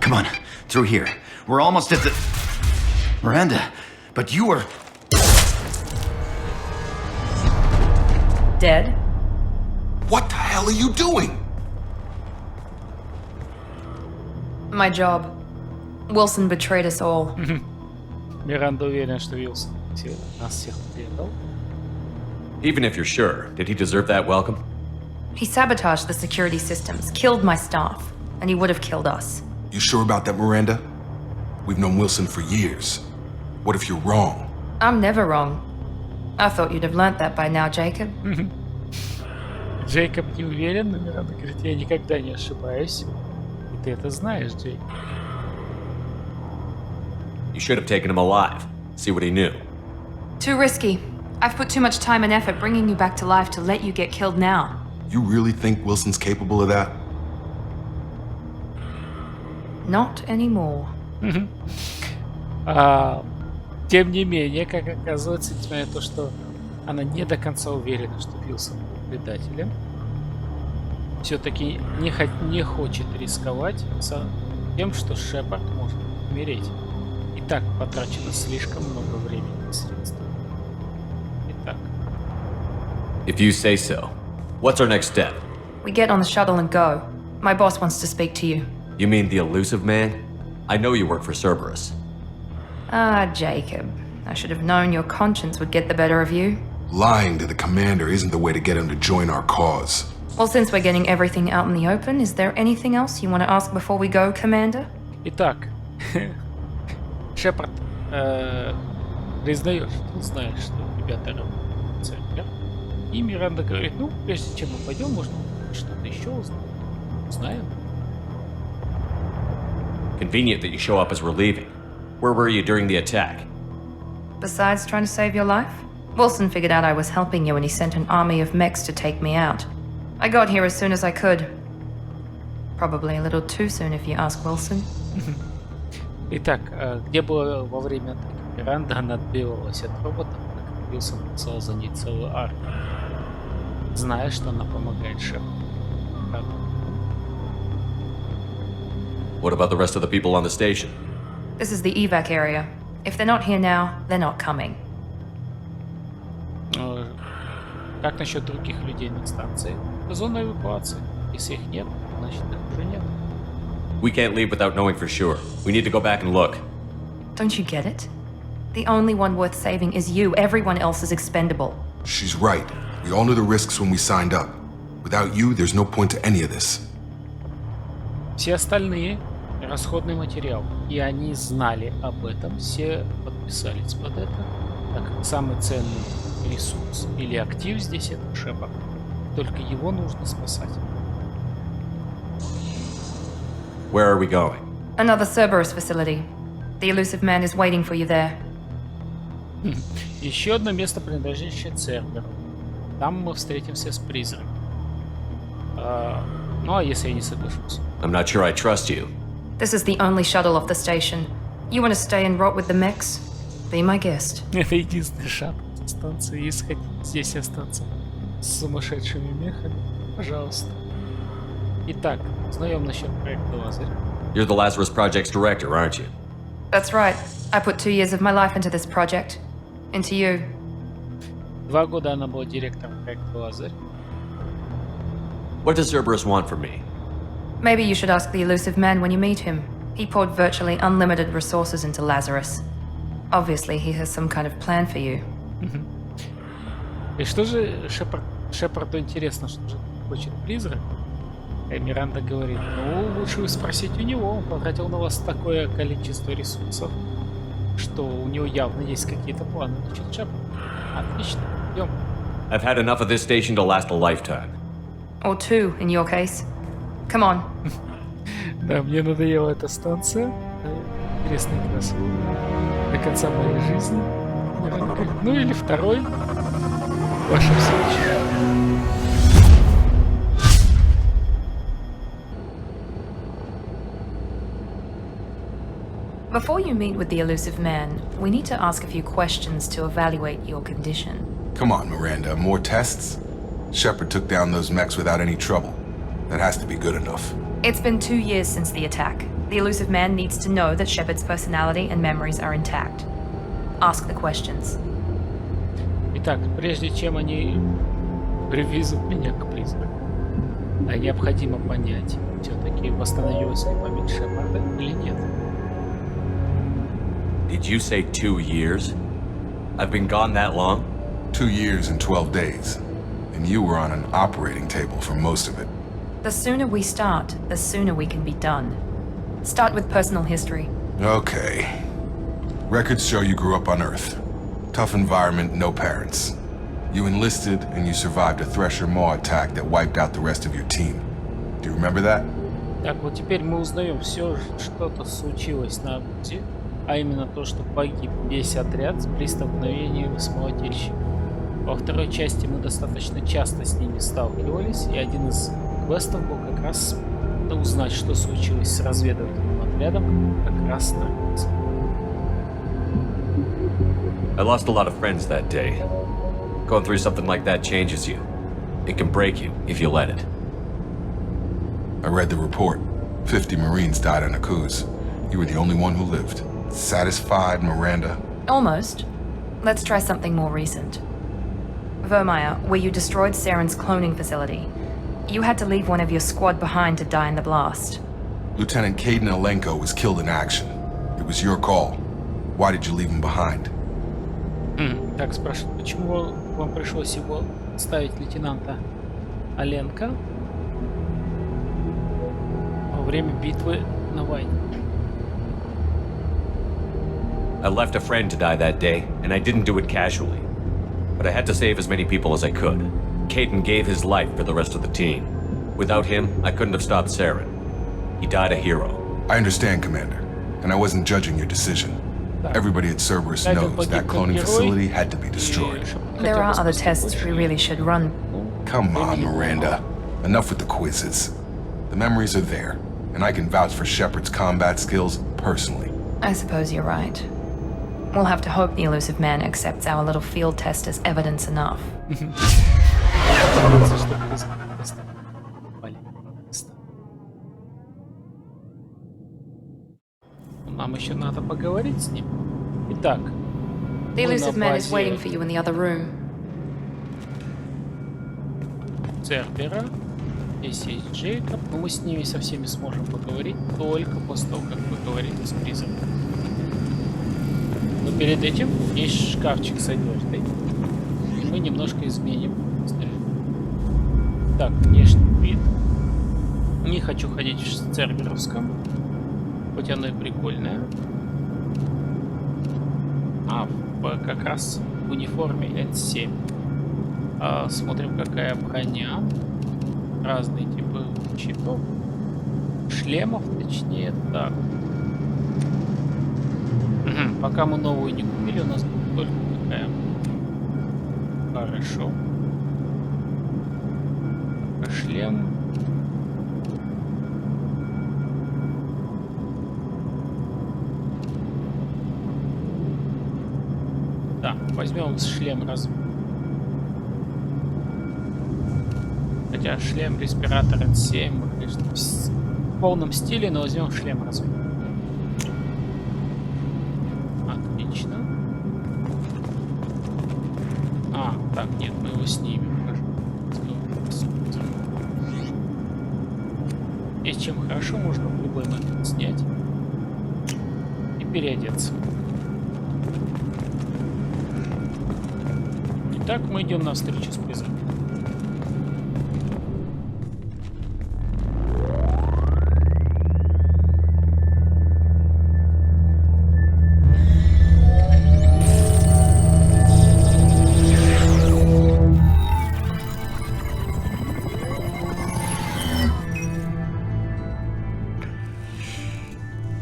Come on, through here. We're almost at the... Miranda, but you were... Dead? What the hell are you doing? My job. Wilson betrayed us all. Миранда уверен, что Уилсон нас всех предал. Even if you're sure, did he deserve that welcome? He sabotaged the security systems, killed my staff, and he would have killed us. You sure about that, Miranda? We've known Wilson for years. What if you're wrong? I'm never wrong. I thought you'd have learnt that by now, Jacob. Джейкоб не уверен, но Миранда говорит, я никогда не ошибаюсь. И ты это знаешь, Джейк. You should have taken him alive. See what he knew. Too risky. I've put too much time and effort bringing you back to life to let you get killed now. You really think Wilson's capable of that? Not anymore. Тем не менее, как оказывается, несмотря на то, что она не до конца уверена, что Уилсон был предателем, все-таки не хочет рисковать с тем, что Шепард может умереть. И так потрачено слишком много времени и средств. Итак. If you say so. What's our next step? We get on the shuttle and go. My boss wants to speak to you. You mean the elusive man? I know you work for Cerberus. Ah, Jacob. I should have known your conscience would get the better of you. Lying to the commander isn't the way to get him to join our cause. Well, since we're getting everything out in the open, is there anything else you want to ask before we go, Commander? Итак, Шепард признает, что знает, что ребята работают в Цербер. И Миранда говорит, ну, прежде чем мы пойдем, можно что-то еще узнать. Узнаем. Convenient that you show up as we're leaving. Where were you during the attack? Besides trying to save your life, Wilson figured out I was helping you and he sent an army of mechs to take me out. I got here as soon as I could. Probably a little too soon if you ask Wilson. Итак, где была во время атаки Миранда, она отбивалась от роботов, как Уилсон послал за ней целую армию, зная, что она помогает Шепарду. What about the rest of the people on the station? This is the evac area. If they're not here now, they're not coming. Как насчет других людей на станции? Зона эвакуации. Если их нет, значит их уже нет. We can't leave without knowing for sure. We need to go back and look. Don't you get it? The only one worth saving is you. Everyone else is expendable. She's right. We all knew the risks when we signed up. Without you, there's no point to any of this. Все остальные расходный материал. И они знали об этом, все подписались под это. Так как самый ценный ресурс или актив здесь это Шепард. Только его нужно спасать. Where are we going? Another Cerberus facility. The elusive man is waiting for you there. Еще одно место, принадлежащее Церберу. Там мы встретимся с Призраком. Ну а если я не соглашусь? I'm not sure I trust you. This is the only shuttle off the station. You want to stay and rot with the mechs? Be my guest. Это единственный шаг станции. Если хотите здесь остаться с сумасшедшими мехами, пожалуйста. Итак, узнаем насчет проекта Лазарь. You're the Lazarus Project's director, aren't you? That's right. I put 2 years of my life into this project. Into you. 2 года она была директором проекта Лазарь. What does Cerberus want from me? Maybe you should ask the elusive man when you meet him. He poured virtually unlimited resources into Lazarus. Obviously, he has some kind of plan for you. И что же Шепарду интересно, что же хочет призрак? И Миранда говорит, ну, лучше вы спросите у него, он потратил на вас такое количество ресурсов, что у него явно есть какие-то планы насчет Шепарда. Отлично, идем. I've had enough of this station to last a lifetime. Or 2, in your case. Come on. Да, мне надоела эта станция. Интересный кроссовок. До конца моей жизни. Ну или 2-й. В вашем случае. Before you meet with the elusive man, we need to ask a few questions to evaluate your condition. Come on, Miranda, more tests? Shepard took down those mechs without any trouble. That has to be good enough. It's been 2 years since the attack. The elusive man needs to know that Shepard's personality and memories are intact. Ask the questions. Итак, прежде чем они привезут меня к призраку, необходимо понять, все-таки восстановилась ли память Шепарда или нет. Did you say 2 years? I've been gone that long? 2 years and 12 days. And you were on an operating table for most of it. The sooner we start, the sooner we can be done. Start with personal history. Okay. Records show you grew up on Earth. Tough environment, no parents. You enlisted and you survived a Thresher Maw attack that wiped out the rest of your team. Do you remember that? Так, вот теперь мы узнаем все, что-то случилось на пути, а именно то, что погиб весь отряд при столкновении с молотильщиком. Во 2-й части мы достаточно часто с ними сталкивались, и один из квестов был как раз узнать, что случилось с разведывательным отрядом, как раз на конце. I lost a lot of friends that day. Going through something like that changes you. It can break you if you let it. I read the report. 50 Marines died on a cruise. You were the only one who lived. Satisfied, Miranda? Almost. Let's try something more recent. Vermeer, where you destroyed Saren's cloning facility. You had to leave one of your squad behind to die in the blast. Lieutenant Caden Alenko was killed in action. It was your call. Why did you leave him behind? Так, спрашивают, почему вам пришлось его ставить лейтенанта Аленко во время битвы на войне? I left a friend to die that day, and I didn't do it casually. But I had to save as many people as I could. Caden gave his life for the rest of the team. Without him, I couldn't have stopped Saren. He died a hero. I understand, Commander, and I wasn't judging your decision. Everybody at Cerberus knows that cloning facility had to be destroyed. There are other tests we really should run. Come on, Miranda. Enough with the quizzes. The memories are there, and I can vouch for Shepard's combat skills personally. I suppose you're right. We'll have to hope the elusive man accepts our little field test as evidence enough. Нам еще надо поговорить с ним. Итак, The elusive man is waiting for you in the other room. Цербера. Здесь есть Джейкоб, но мы с ними со всеми сможем поговорить только после того, как поговорим с Призраком. Но перед этим есть шкафчик с одеждой, и мы немножко изменим снаряжение. Так, внешний вид. Не хочу ходить в церберовском, хоть оно и прикольное. Как раз в униформе N7. Смотрим, какая броня. Разные типы щитов. Шлемов, точнее, так. Пока мы новую не купили, у нас будет только такая. Хорошо. Шлем. Да, возьмем шлем Хотя шлем респиратор N7 мы, конечно, в полном стиле, но возьмем шлем Отлично. Так, нет, мы его снимем. Есть чем хорошо, можно в любой момент снять и переодеться. Итак, мы идем на встречу с призраком.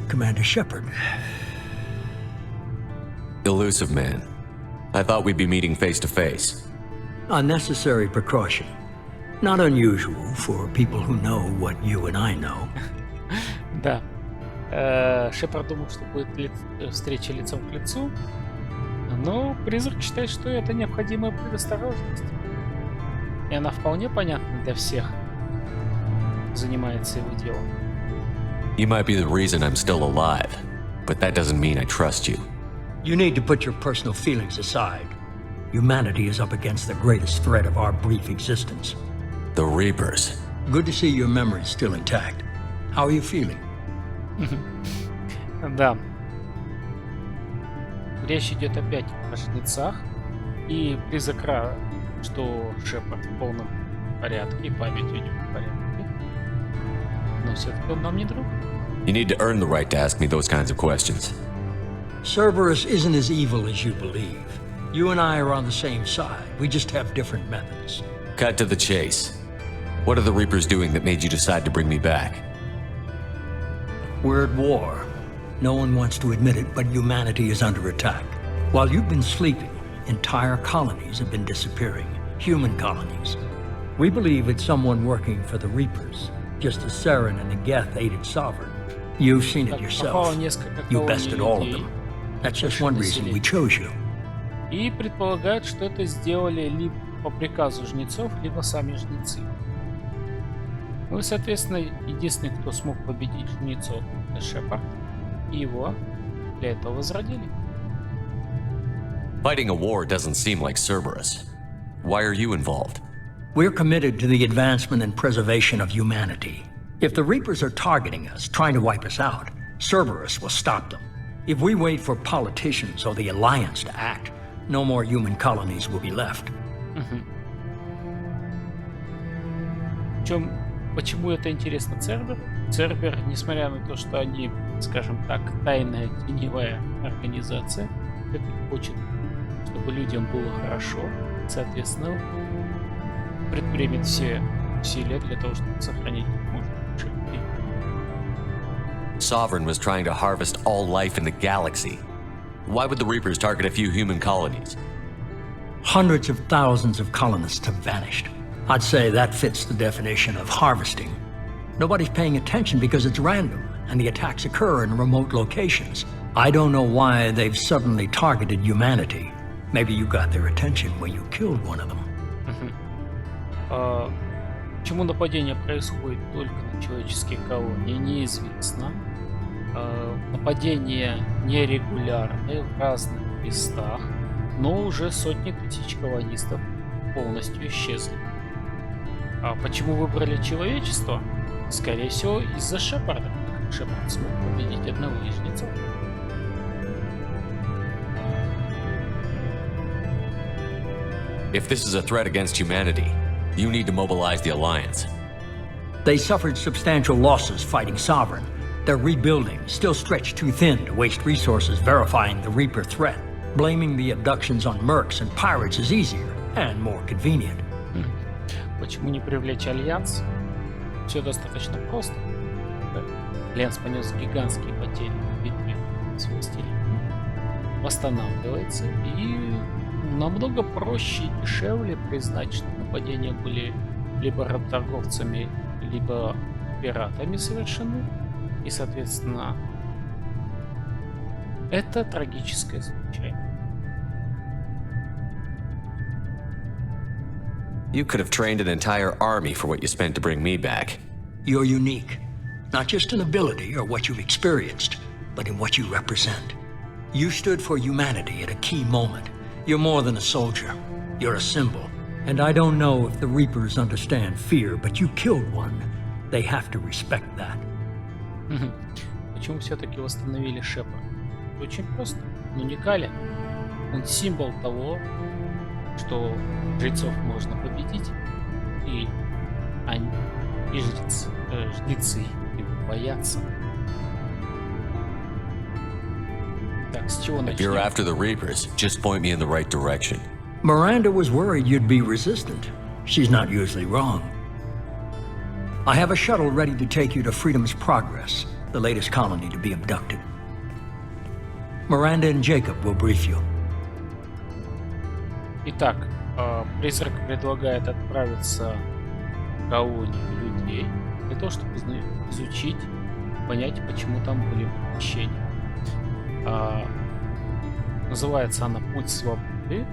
Commander Shepard. Elusive man. I thought we'd be meeting face to face. Unnecessary precaution. Not unusual for people who know what you and I know. Да. Шепард думал, что будет встреча лицом к лицу, но призрак считает, что это необходимая предосторожность. И она вполне понятна для всех, кто занимается его делом. You might be the reason I'm still alive, but that doesn't mean I trust you. You need to put your personal feelings aside. Humanity is up against the greatest threat of our brief existence. The Reapers. Good to see your memory still intact. How are you feeling? Да. Речь идет опять о жнецах, и призрак, что Шепард в полном порядке, и память у него в порядке. Но все-таки он нам не друг. You need to earn the right to ask me those kinds of questions. Cerberus isn't as evil as you believe. You and I are on the same side. We just have different methods. Cut to the chase. What are the Reapers doing that made you decide to bring me back? We're at war. No one wants to admit it, but humanity is under attack. While you've been sleeping, entire colonies have been disappearing. Human colonies. We believe it's someone working for the Reapers, just as Saren and the Geth aided Sovereign. You've seen it yourself. You bested all of them. That's just one reason we chose you. И предполагают, что это сделали либо по приказу жнецов, либо сами жнецы. Ну и, соответственно, единственный, кто смог победить жнецов, это Шепард. И его для этого возродили. Fighting a war doesn't seem like Cerberus. Why are you involved? We're committed to the advancement and preservation of humanity. If the Reapers are targeting us, trying to wipe us out, Cerberus will stop them. If we wait for politicians or the Alliance to act, no more human colonies will be left. Почему это интересно Цербер? Цербер, несмотря на то, что они, скажем так, тайная теневая организация, хочет, чтобы людям было хорошо, соответственно, предпримет все усилия для того, чтобы сохранить как можно лучше людей. Sovereign was trying to harvest all life in the galaxy. Why would the Reapers target a few human colonies? Hundreds of thousands of colonists have vanished. I'd say that fits the definition of harvesting. Nobody's paying attention because it's random, and the attacks occur in remote locations. I don't know why they've suddenly targeted humanity. Maybe you got their attention when you killed one of them. Почему нападение происходит только на человеческие колонии, неизвестно. Нападения нерегулярные в разных местах, но уже сотни тысяч колонистов полностью исчезли. А почему выбрали человечество? Скорее всего, из-за Шепарда. Шепард смог победить одного из жнецов. If this is a threat against humanity, you need to mobilize the Alliance. They suffered substantial losses fighting Sovereign. They're rebuilding, still stretched too thin to waste resources verifying the Reaper threat. Blaming the abductions on mercs and pirates is easier and more convenient. Почему не привлечь Альянс? Все достаточно просто. Альянс понес гигантские потери в битве с властелином. Восстанавливается, и намного проще и дешевле признать, что нападения были либо работорговцами, либо пиратами совершены. И, соответственно, это трагическое случайно. You could have trained an entire army for what you spent to bring me back. You're unique, not just in ability or what you've experienced, but in what you represent. You stood for humanity at a key moment. You're more than a soldier. You're a symbol. And I don't know if the Reapers understand fear, but you killed one. They have to respect that. Почему все-таки восстановили Шепарда? Очень просто. Он уникален. Он символ того, что жрецов можно победить, и они, и жрецы его боятся. Так, с чего начнем? If you're after the Reapers, just point me in the right direction. Miranda was worried you'd be resistant. She's not usually wrong. I have a shuttle ready to take you to Freedom's Progress, the latest colony to be abducted. Miranda and Jacob will brief you. Итак, Призрак предлагает отправиться в колонию людей для того, чтобы изучить, понять, почему там были похищения. Называется она «Путь свободы».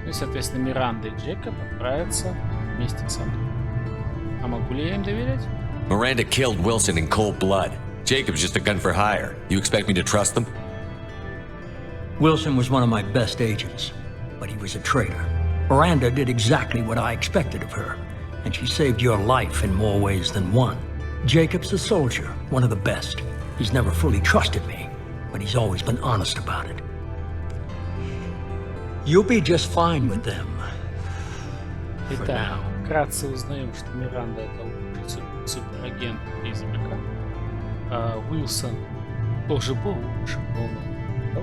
Ну и, соответственно, Миранда и Джейкоб отправятся вместе со мной. А могу ли я им доверять? Miranda killed Wilson in cold blood. Jacob's just a gun for hire. You expect me to trust them? Wilson was one of my best agents, but he was a traitor. Miranda did exactly what I expected of her, and she saved your life in more ways than one. Jacob's a soldier, one of the best. He's never fully trusted me, but he's always been honest about it. You'll be just fine with them. Итак, вкратце узнаем, что Миранда — это лучший суперагент Призрака. Уилсон тоже был лучшим, но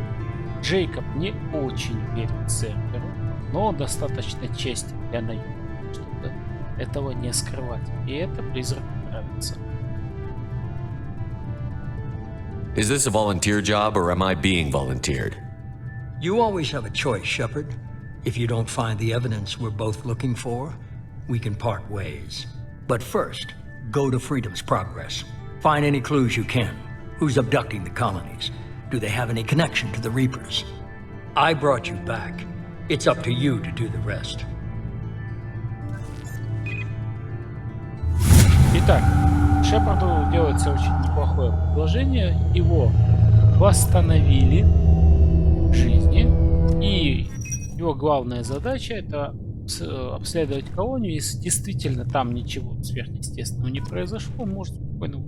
Джейкоб не очень верит Церберу, но он достаточно честен для наемника, чтобы этого не скрывать. И это Призраку нравится. Is this a volunteer job, or am I being volunteered? You always have a choice, Shepard. If you don't find the evidence we're both looking for, we can part ways. But first, go to Freedom's Progress. Find any clues you can. Who's abducting the colonies? Do they have any connection to the Reapers? I brought you back. It's up to you to do the rest. Итак, Шепарду делается очень неплохое предложение. Его восстановили в жизни, и его главная задача — это обследовать колонию. Если действительно там ничего сверхъестественного не произошло, может спокойно.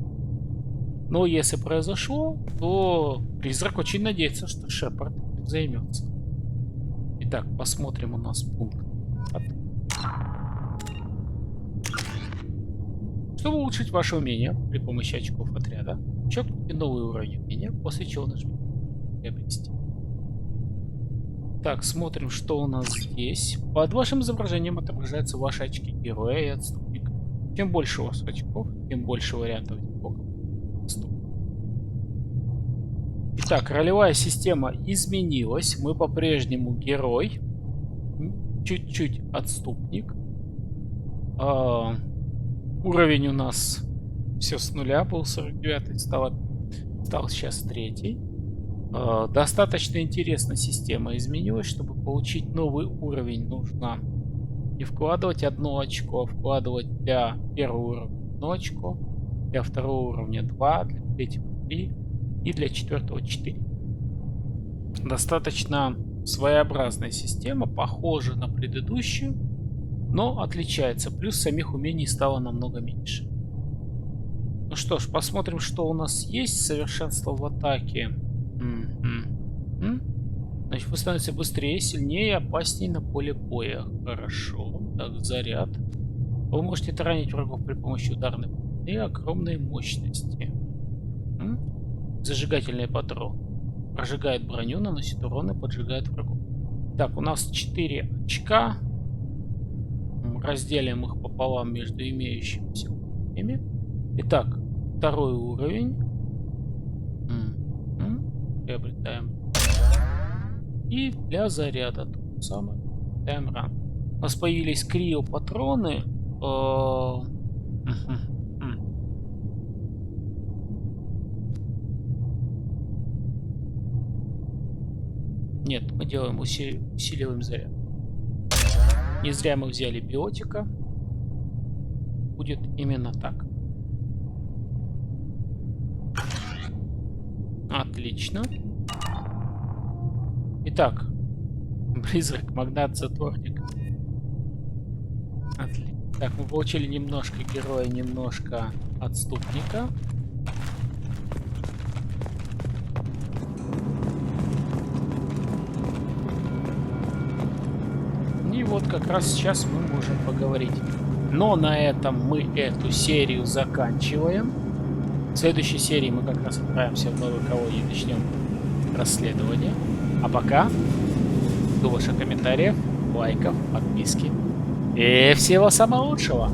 Но если произошло, то Призрак очень надеется, что Шепард этим займется. Итак, посмотрим у нас пункт. Чтобы улучшить ваше умение при помощи очков отряда, чекните новый уровень умения, после чего нажмите «Приобрести». Так, смотрим, что у нас здесь. Под вашим изображением отображаются ваши очки героя и отступника. Чем больше у вас очков, тем больше вариантов диалогов. Итак, ролевая система изменилась. Мы по-прежнему герой. Чуть-чуть отступник. Уровень у нас все с нуля был, 49-й, стал сейчас 3-й. Достаточно интересная система изменилась. Чтобы получить новый уровень, нужно не вкладывать 1 очко, а вкладывать для первого уровня 1 очко, для второго уровня 2, для третьего 3 и для 4-го 4. Достаточно своеобразная система, похожа на предыдущую, но отличается. Плюс самих умений стало намного меньше. Ну что ж, посмотрим, что у нас есть. Совершенство в атаке. Значит, вы становитесь быстрее, сильнее, опаснее на поле боя. Хорошо. Так, заряд. Вы можете таранить врагов при помощи ударной волны и огромной мощности. Зажигательный патрон. Прожигает броню, наносит урон и поджигает врагов. Так, у нас 4 очка. Разделим их пополам между имеющимися уровнями. Итак, 2-й уровень. Приобретаем. И для заряда то же самое. Приобретаем ранг. У нас появились крио-патроны. Нет, мы делаем усиливаем заряд. Не зря мы взяли биотика. Будет именно так. Отлично. Итак. Призрак, магнат, затворник. Отлично. Так, мы получили немножко героя, немножко отступника. И вот как раз сейчас мы можем поговорить. Но на этом мы эту серию заканчиваем. В следующей серии мы как раз отправимся в новый колонию и начнем расследование. А пока жду ваших комментариев, лайков, подписки и всего самого лучшего.